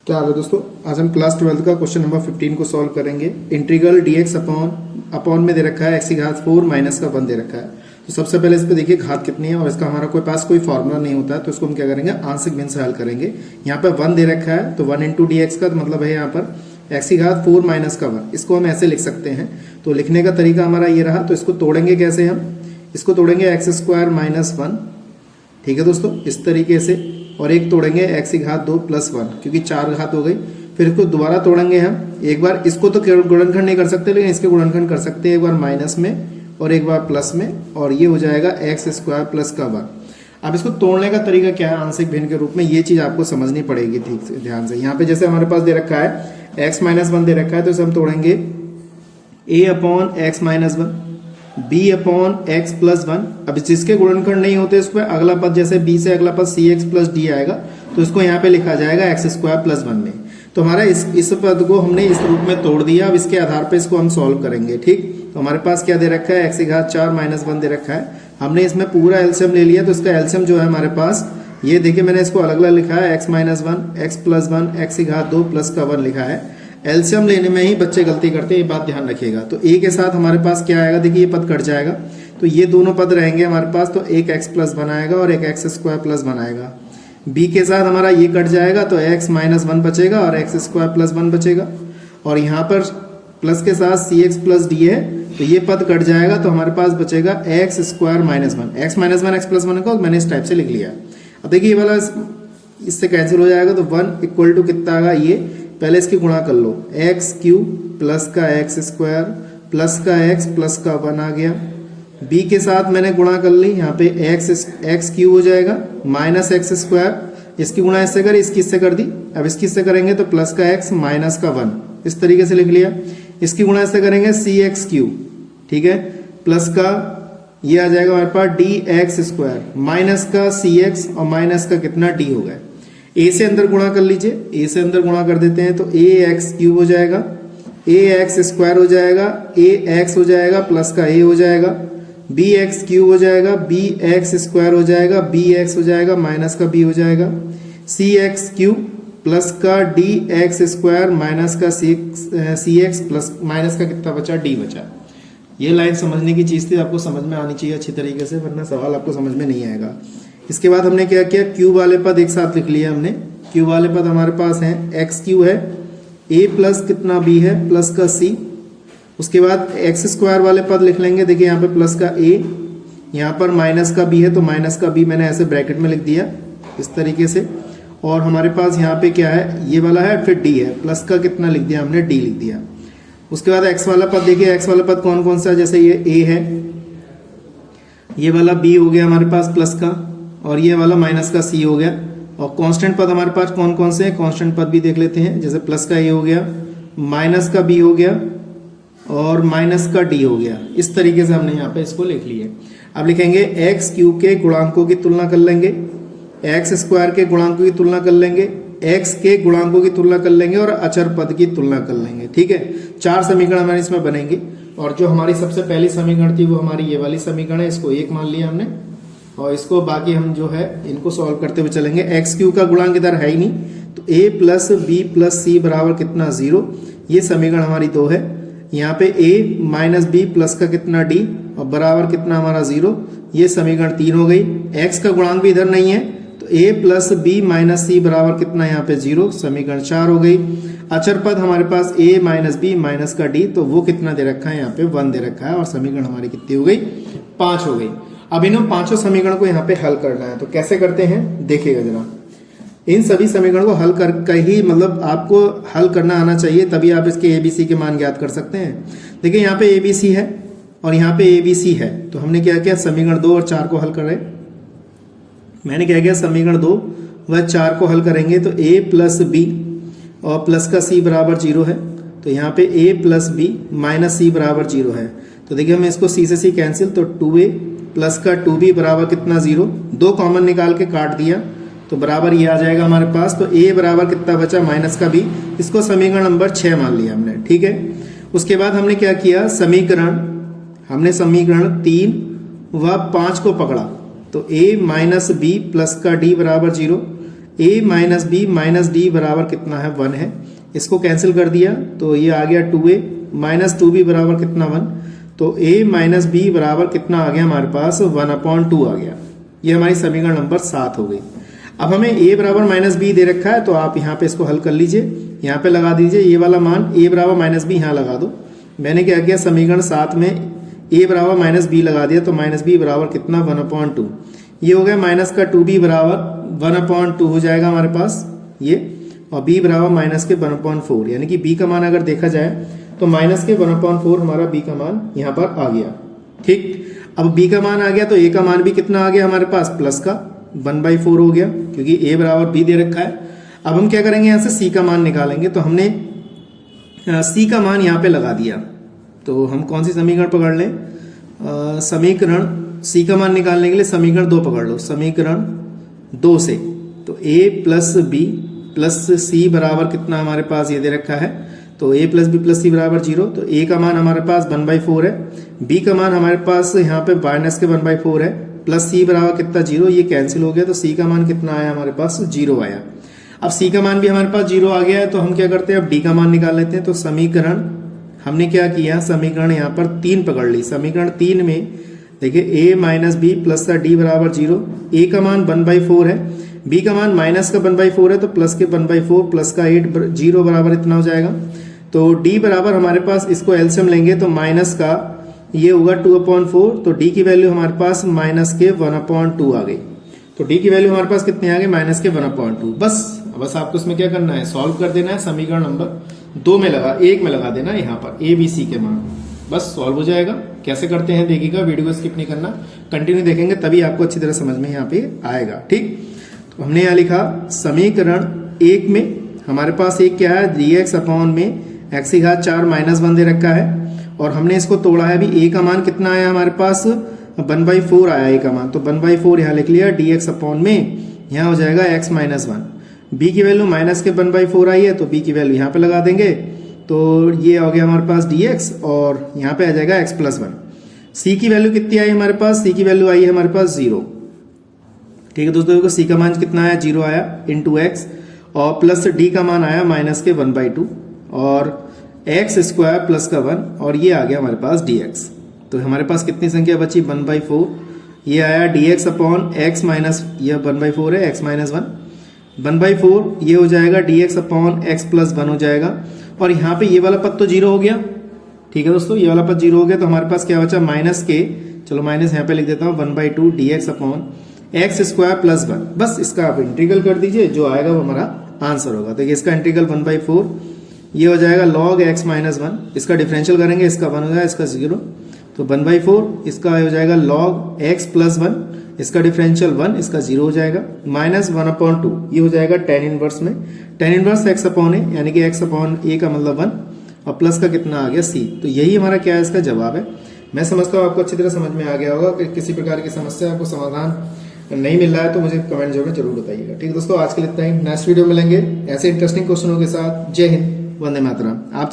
क्या हाल है दोस्तों। आज हम क्लास 12 का क्वेश्चन नंबर 15 को सॉल्व करेंगे। इंटीग्रल dx अपॉन में दे रखा है x की घात 4 माइनस का 1 दे रखा है। तो सबसे पहले इस पे देखिए घात कितनी है और इसका हमारा कोई पास कोई फॉर्मूला नहीं होता है, तो इसको हम क्या करेंगे आंशिक भिन्न से हल करेंगे। यहाँ पे 1 दे रखा है तो 1 इंटू डी का मतलब है यहाँ पर x की घात 4 माइनस का 1। इसको हम ऐसे लिख सकते हैं। तो लिखने का तरीका हमारा ये रहा। तो इसको तोड़ेंगे कैसे, हम इसको तोड़ेंगे एक्स स्क्वायर माइनस 1, ठीक है दोस्तों, इस तरीके से। और एक तोड़ेंगे x की घात 2 प्लस 1, क्योंकि 4 घात हो गई। फिर इसको दोबारा तोड़ेंगे हम एक बार। इसको तो गुणनखंड नहीं कर सकते, लेकिन इसके गुणनखंड कर सकते हैं, एक बार माइनस में और एक बार प्लस में, और ये हो जाएगा एक्स स्क्वायर प्लस का 1। अब इसको तोड़ने का तरीका क्या है आंशिक भिन्न के रूप में, ये चीज आपको समझनी पड़ेगी ठीक से ध्यान से। यहाँ पे जैसे हमारे पास दे रखा है x माइनस 1 दे रखा है, तो इसे हम तोड़ेंगे a upon x minus 1, b upon x plus 1। अब जिसके गुणनखंड नहीं होते इस पर अगला पद, जैसे b से अगला पद सी एक्स प्लस डी आएगा, तो इसको यहाँ पे लिखा जाएगा एक्स स्क्वायर प्लस 1 में। तो हमारा इस पद को हमने इस रूप में तोड़ दिया। अब इसके आधार पे इसको हम सॉल्व करेंगे, ठीक। तो हमारे पास क्या दे रखा है, एक्स की घात 4 माइनस 1 दे रखा है। हमने इसमें पूरा एलसीएम ले लिया, तो इसका एलसीएम जो है हमारे पास, ये देखिए मैंने इसको अलग अलग लिखा है, x minus 1, x plus 1, x की घात 2 प्लस का 1 लिखा है। एलसीएम लेने में ही बच्चे गलती करते हैं, ये बात ध्यान रखिएगा। तो ए के साथ हमारे पास क्या आएगा, देखिए ये पद कट जाएगा, तो ये दोनों पद रहेंगे हमारे पास। तो एक एक्स प्लस 1 आएगा और एक एक्स स्क्वायर प्लस 1 आएगा। बी के साथ हमारा ये कट जाएगा, तो एक्स माइनस 1 बचेगा और एक्स स्क्वायर प्लस 1 बचेगा। और यहाँ पर प्लस के साथ सी एक्स प्लस डी है, तो ये पद कट जाएगा, तो हमारे पास बचेगा x square minus 1। X minus 1 x plus 1 को मैंने इस टाइप से लिख लिया। अब देखिए ये वाला इससे कैंसिल हो जाएगा, तो 1 इक्वल टू कितना आएगा, ये पहले इसकी गुणा कर लो, एक्स क्यूब प्लस का एक्स स्क्वायर प्लस का एक्स प्लस का 1 आ गया। b के साथ मैंने गुणा कर ली, यहाँ पे एक्स क्यूब हो जाएगा माइनस एक्स स्क्वायर, इसकी गुणा इससे करी, इसकी इससे कर दी। अब इसकी इससे करेंगे तो प्लस का एक्स माइनस का 1, इस तरीके से लिख लिया। इसकी गुणा इससे करेंगे सी एक्स क्यूब, ठीक है, प्लस का ये आ जाएगा हमारे पास डी एक्स स्क्वायर माइनस का सी एक्स और माइनस का कितना डी हो गया। ए से अंदर गुणा कर लीजिए, ए से अंदर गुणा कर देते हैं, तो ए एक्स क्यूब हो जाएगा, ए एक्स स्क्वायर हो जाएगा, ए एक्स हो जाएगा प्लस का ए हो जाएगा, बी एक्स क्यूब हो जाएगा, बी एक्स स्क्वायर हो जाएगा, बी एक्स हो जाएगा माइनस का बी हो जाएगा, सी एक्स क्यूब प्लस का डी एक्स स्क्वायर माइनस का सी एक्स प्लस माइनस का कितना बचा, डी बचा। ये लाइन समझने की चीज थी, आपको समझ में आनी चाहिए अच्छी तरीके से, वरना सवाल आपको समझ में नहीं आएगा। इसके बाद हमने क्या किया, क्यूब वाले पद एक साथ लिख लिया हमने। क्यूब वाले पद हमारे पास हैं, एक्स क्यूब है, ए प्लस कितना बी है प्लस का सी। उसके बाद एक्स स्क्वायर वाले पद लिख लेंगे, देखिए यहाँ पे प्लस का ए, यहाँ पर माइनस का बी है, तो माइनस का बी मैंने ऐसे ब्रैकेट में लिख दिया इस तरीके से। और हमारे पास यहाँ पे क्या है, ये वाला है, फिर डी है, प्लस का कितना लिख दिया हमने, डी लिख दिया। उसके बाद एक्स वाला पद देखिए, एक्स वाला पद कौन कौन सा, जैसे ये ए है, ये वाला बी हो गया हमारे पास प्लस का, और ये वाला माइनस का सी हो गया। और कांस्टेंट पद हमारे पास कौन कौन से हैं, कांस्टेंट पद भी देख लेते हैं, जैसे प्लस का ए हो गया, माइनस का बी हो गया और माइनस का डी हो गया। इस तरीके से हमने यहाँ पे इसको लिख लिए। अब लिखेंगे एक्स क्यूब के गुणांकों की तुलना कर लेंगे, एक्स स्क्वायर के गुणांकों की तुलना कर लेंगे, एक्स के गुणांकों की तुलना कर लेंगे और अचर पद की तुलना कर लेंगे, ठीक है। 4 समीकरण हमारे इसमें बनेंगे। और जो हमारी सबसे पहली समीकरण थी वो हमारी ये वाली समीकरण है, इसको 1 मान लिया हमने, और इसको बाकी हम जो है इनको सॉल्व करते हुए चलेंगे। एक्स क्यूब का गुणांक इधर है ही नहीं, तो a प्लस बी प्लस सी बराबर कितना 0, ये समीकरण हमारी 2 है। यहाँ पे a माइनस बी प्लस का कितना d और बराबर कितना हमारा 0, ये समीकरण 3 हो गई। x का गुणांक भी इधर नहीं है, तो a प्लस बी माइनस सी बराबर कितना यहाँ पे 0, समीकरण 4 हो गई। अचर पद हमारे पास a माइनस बी माइनस का d, तो वो कितना दे रखा है, यहाँ पे 1 दे रखा है, और समीकरण हमारी कितनी हो गई, 5 हो गई। अब इन पांचों समीकरण को यहाँ पे हल करना है, तो कैसे करते हैं देखिएगा जरा। इन सभी समीकरण को हल कर ही, मतलब आपको हल करना आना चाहिए, तभी आप इसके एबीसी के मान ज्ञात कर सकते हैं। देखिए यहाँ पे एबीसी है और यहाँ पे एबीसी है, तो हमने क्या किया, समीकरण 2 और 4 को हल कर रहे। मैंने क्या किया, समीकरण 2 व 4 को हल करेंगे, तो a प्लस बी और प्लस का c बराबर 0 है, तो यहाँ पे a प्लस बी माइनस सी बराबर 0 है। तो देखिए हम इसको c से c कैंसिल, तो 2a प्लस का 2b बराबर कितना 0, 2 कॉमन निकाल के काट दिया, तो बराबर ये आ जाएगा हमारे पास। तो a बराबर कितना बचा, माइनस का b, इसको समीकरण नंबर 6 मान लिया हमने, ठीक है। उसके बाद हमने क्या किया, हमने समीकरण 3 व 5 को पकड़ा, तो a माइनस बी प्लस का d बराबर 0, a minus B minus D बराबर कितना है 1 है, इसको कैंसिल कर दिया तो ये आ गया 2a माइनस 2b बराबर कितना 1, तो a माइनस बी बराबर कितना आ गया हमारे पास 1/2 आ गया। ये हमारी समीकरण नंबर 7 हो गई। अब हमें a बराबर माइनस बी दे रखा है तो आप यहाँ पे इसको हल कर लीजिए, यहाँ पे लगा दीजिए ये वाला मान a बराबर माइनस बी यहाँ लगा दो। मैंने क्या किया समीकरण 7 में a बराबर माइनस बी लगा दिया तो माइनस बी बराबर कितना 1/2, ये हो गया माइनस का 2b बराबर 1/2 हो जाएगा हमारे पास ये, और b बराबर माइनस के 1/4, यानी कि b का मान अगर देखा जाए तो माइनस के 1/4 हमारा b का मान यहाँ पर आ गया। ठीक, अब b का मान आ गया तो a का मान भी कितना आ गया हमारे पास प्लस का 1/4 हो गया, क्योंकि a बराबर b दे रखा है। अब हम क्या करेंगे यहाँ से c का मान निकालेंगे, तो हमने c का मान यहाँ पे लगा दिया, तो हम कौन सी समीकरण पकड़ लें, समीकरण c का मान निकालने के लिए समीकरण 2 पकड़ लो, समीकरण 2 से तो a प्लस बी प्लस सी बराबर कितना हमारे पास ये दे रखा है, तो a प्लस बी प्लस सी बराबर 0, तो a का मान हमारे पास 1/4 है, b का मान हमारे पास यहाँ पे माइनस के 1/4 है, प्लस c बराबर कितना 0, ये कैंसिल हो गया तो c का मान कितना आया हमारे पास 0 आया। अब c का मान भी हमारे पास 0 आ गया है तो हम क्या करते हैं अब d का मान निकाल लेते हैं। तो समीकरण हमने क्या किया, समीकरण यहाँ पर 3 पकड़ ली, समीकरण 3 में देखिए a minus B plus D बराबर 0, a का मान 1/4 है, b का मान माइनस का 1/4 है तो प्लस के 1/4 प्लस का 8 0 बराबर इतना हो जाएगा। तो d बराबर हमारे पास इसको एलसीएम लेंगे तो माइनस का ये होगा 2/4, तो d की वैल्यू हमारे पास माइनस के 1/2 आ गई। तो d की वैल्यू हमारे पास कितनी आ गई माइनस के 1/2। बस आपको इसमें क्या करना है, सॉल्व कर देना है, समीकरण नंबर 2 में लगा 1 में लगा देना है यहाँ पर a b c के मान, बस सॉल्व हो जाएगा। कैसे करते हैं देखिएगा, वीडियो को स्किप नहीं करना, कंटिन्यू देखेंगे तभी आपको अच्छी तरह समझ में यहाँ पे आएगा। ठीक, तो हमने यहाँ लिखा समीकरण 1 में हमारे पास एक क्या है dx अपॉन में x की घात 4 माइनस 1 दे रखा है, और हमने इसको तोड़ा है। अभी a का मान कितना आया हमारे पास 1/4 आया a का मान, तो 1/4 यहाँ लिख लिया, dx अपॉन में यहाँ हो जाएगा x माइनस 1। b की वैल्यू माइनस के 1/4 आई है तो b की वैल्यू यहाँ पे लगा देंगे, तो ये हो गया हमारे पास dx और यहाँ पे आ जाएगा x प्लस 1। c की वैल्यू कितनी आई हमारे पास, c की वैल्यू आई है हमारे पास 0। ठीक है दोस्तों, c का मान कितना आया 0 आया इंटू x, और प्लस d का मान आया माइनस के 1/2 और x स्क्वायर प्लस का 1, और ये आ गया हमारे पास dx। तो हमारे पास कितनी संख्या बची 1/4, ये आया dx अपॉन x माइनस यह 1/4 है x माइनस 1, 1/4 ये हो जाएगा dx अपॉन x प्लस 1 हो जाएगा, और यहाँ पे ये वाला पद तो 0 हो गया। ठीक है दोस्तों, ये वाला पद 0 हो गया, तो हमारे पास क्या बचा माइनस के, चलो माइनस यहाँ पे लिख देता हूँ 1/2 dx upon x square plus 1। बस इसका आप इंटीग्रल कर दीजिए, जो आएगा वो हमारा आंसर होगा। तो इसका इंटीग्रल 1/4 ये हो जाएगा log x माइनस 1, इसका डिफरेंशियल करेंगे, इसका 1 हो जाएगा, इसका 0, तो 1/4 इसका हो जाएगा log x प्लस 1, इसका डिफरेंशियल 1, इसका 0 हो जाएगा, माइनस 1/2 ये हो जाएगा tan इनवर्स में, tan inverse x upon a, यानी कि x अपॉन a का मतलब 1, और प्लस का कितना आ गया c। तो यही हमारा क्या है, इसका जवाब है। मैं समझता हूँ आपको अच्छी तरह समझ में आ गया होगा। कि किसी प्रकार की समस्या आपको समाधान नहीं मिल रहा है तो मुझे कमेंट में जरूर बताइएगा। ठीक है दोस्तों, आज के लिए इतना ही, नेक्स्ट वीडियो मिलेंगे ऐसे इंटरेस्टिंग क्वेश्चनों के साथ। जय हिंद, वंदे मातरम। आप